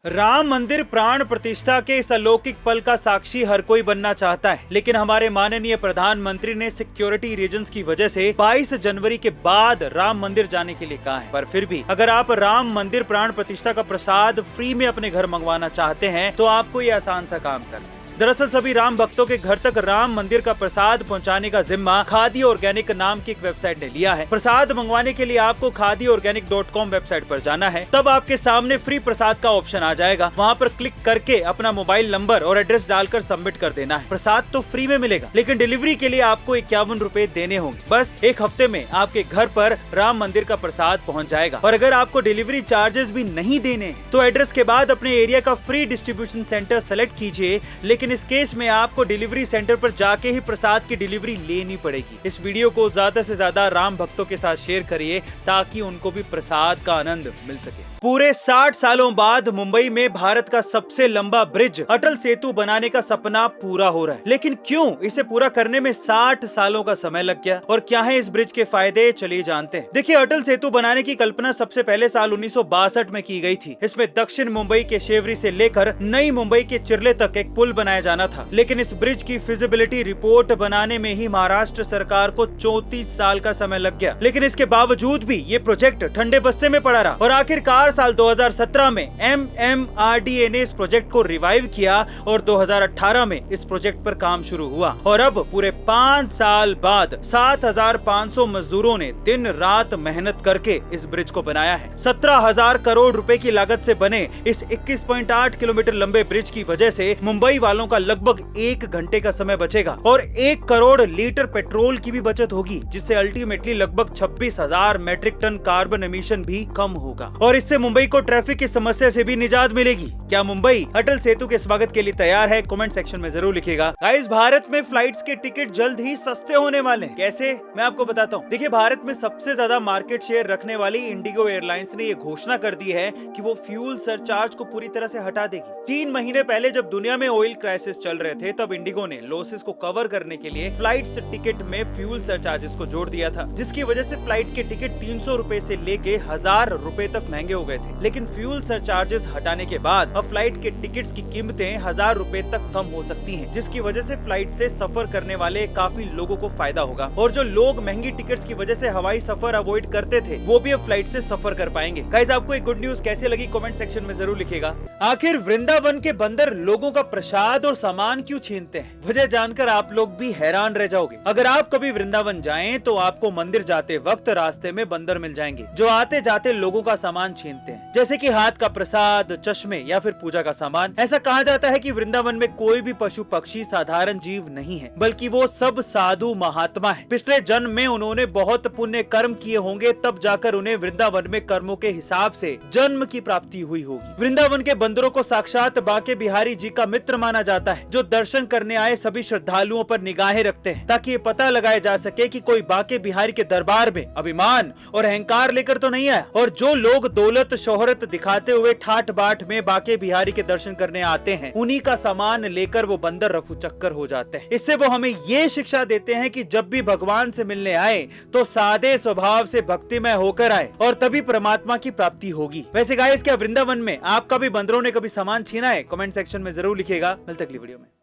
राम मंदिर प्राण प्रतिष्ठा के इस अलौकिक पल का साक्षी हर कोई बनना चाहता है, लेकिन हमारे माननीय प्रधानमंत्री ने सिक्योरिटी रीजंस की वजह से 22 जनवरी के बाद राम मंदिर जाने के लिए कहा है। पर फिर भी अगर आप राम मंदिर प्राण प्रतिष्ठा का प्रसाद फ्री में अपने घर मंगवाना चाहते हैं तो आपको ये आसान सा काम करना है। दरअसल सभी राम भक्तों के घर तक राम मंदिर का प्रसाद पहुंचाने का जिम्मा खादी ऑर्गेनिक नाम की एक वेबसाइट ने लिया है। प्रसाद मंगवाने के लिए आपको khadiorganic.com वेबसाइट पर जाना है। तब आपके सामने फ्री प्रसाद का ऑप्शन आ जाएगा। वहां पर क्लिक करके अपना मोबाइल नंबर और एड्रेस डालकर सबमिट कर देना है। प्रसाद तो फ्री में मिलेगा, लेकिन डिलीवरी के लिए आपको 51 रुपए देने होंगे। बस एक हफ्ते में आपके घर पर राम मंदिर का प्रसाद पहुँच जाएगा। और अगर आपको डिलीवरी चार्जेस भी नहीं देने हैं तो एड्रेस के बाद अपने एरिया का फ्री डिस्ट्रीब्यूशन सेंटर सेलेक्ट कीजिए, लेकिन इस केस में आपको डिलीवरी सेंटर पर जाके ही प्रसाद की डिलीवरी लेनी पड़ेगी। इस वीडियो को ज्यादा से ज्यादा राम भक्तों के साथ शेयर करिए ताकि उनको भी प्रसाद का आनंद मिल सके। पूरे 60 सालों बाद मुंबई में भारत का सबसे लंबा ब्रिज अटल सेतु बनाने का सपना पूरा हो रहा है, लेकिन क्यों इसे पूरा करने में 60 सालों का समय लग गया और क्या है इस ब्रिज के फायदे, चलिए जानते हैं। देखिए, अटल सेतु बनाने की कल्पना सबसे पहले साल 1962 में की गई थी। इसमें दक्षिण मुंबई के शेवरी से लेकर नई मुंबई के चिरले तक एक पुल बनाया जाना था, लेकिन इस ब्रिज की फिजिबिलिटी रिपोर्ट बनाने में ही महाराष्ट्र सरकार को 34 साल का समय लग गया। लेकिन इसके बावजूद भी ये प्रोजेक्ट ठंडे बस्ते में पड़ा रहा और आखिरकार साल 2017 में MMRDA ने इस प्रोजेक्ट को रिवाइव किया और 2018 में इस प्रोजेक्ट पर काम शुरू हुआ। और अब पूरे 5 साल बाद 7,500 मजदूरों ने दिन रात मेहनत करके इस ब्रिज को बनाया है। 17,000 करोड़ रुपए की लागत से बने इस 21.8 किलोमीटर लंबे ब्रिज की वजह से मुंबई वालों का लगभग 1 घंटे का समय बचेगा और 1 करोड़ लीटर पेट्रोल की भी बचत होगी, जिससे अल्टीमेटली लगभग 26,000 मेट्रिक टन कार्बन एमिशन भी कम होगा। और इससे मुंबई को ट्रैफिक की समस्या से भी निजात मिलेगी। क्या मुंबई अटल सेतु के स्वागत के लिए तैयार है? कमेंट सेक्शन में जरूर लिखिएगा। गाइस, भारत में फ्लाइट्स के टिकट जल्द ही सस्ते होने वाले हैं। कैसे, मैं आपको बताता हूँ। देखिए, भारत में सबसे ज्यादा मार्केट शेयर रखने वाली इंडिगो एयरलाइंस ने ये घोषणा कर दी है कि वो फ्यूल सरचार्ज को पूरी तरह से हटा देगी। 3 महीने पहले जब दुनिया में ऑयल क्राइसिस चल रहे थे, तब इंडिगो ने लॉसेस को कवर करने के लिए फ्लाइट्स टिकट में फ्यूल सरचार्जेस को जोड़ दिया था, जिसकी वजह से फ्लाइट के टिकट 300 रुपए से लेके 1000 रुपए तक महंगे हो गए थे। लेकिन फ्यूल सरचार्जेस हटाने के बाद अब फ्लाइट के टिकट्स की कीमतें 1000 रुपए तक कम हो सकती हैं, जिसकी वजह से फ्लाइट से सफर करने वाले काफी लोगों को फायदा होगा। और जो लोग महंगी टिकट्स की वजह से हवाई सफर अवॉइड करते थे, वो भी अब फ्लाइट से सफर कर पाएंगे। गाइस, आपको एक गुड न्यूज कैसे लगी? कमेंट सेक्शन में जरूर लिखिएगा। आखिर वृंदावन के बंदर लोगों का प्रसाद और सामान क्यों छीनते हैं? वजह जानकर आप लोग भी हैरान रह जाओगे। अगर आप कभी वृंदावन जाएं तो आपको मंदिर जाते वक्त रास्ते में बंदर मिल जाएंगे, जो आते जाते लोगों का सामान छीनते हैं, जैसे कि हाथ का प्रसाद, चश्मे या फिर पूजा का सामान। ऐसा कहा जाता है कि वृंदावन में कोई भी पशु पक्षी साधारण जीव नहीं है, बल्कि वो सब साधु महात्मा है। पिछले जन्म में उन्होंने बहुत पुण्य कर्म किए होंगे, तब जाकर उन्हें वृंदावन में कर्मों के हिसाब से जन्म की प्राप्ति हुई होगी। वृंदावन के बंदरों को साक्षात बांके बिहारी जी का मित्र माना जाता है, जो दर्शन करने आए सभी श्रद्धालुओं पर निगाहें रखते हैं, ताकि ये पता लगाया जा सके कि कोई बांके बिहारी के दरबार में अभिमान और अहंकार लेकर तो नहीं आया। और जो लोग दौलत शोहरत दिखाते हुए ठाट बाट में बांके बिहारी के दर्शन करने आते हैं, उन्हीं का सामान लेकर वो बंदर रफू चक्कर हो जाते हैं। इससे वो हमें ये शिक्षा देते हैं कि जब भी भगवान से मिलने आए तो सादे स्वभाव से भक्तिमय होकर आए और तभी परमात्मा की प्राप्ति होगी। वैसे गाइस, क्या वृंदावन में आपका भी बंदरों ने कभी सामान छीना है? कमेंट सेक्शन में जरूर लिखिएगा। मिलते अगली वीडियो में।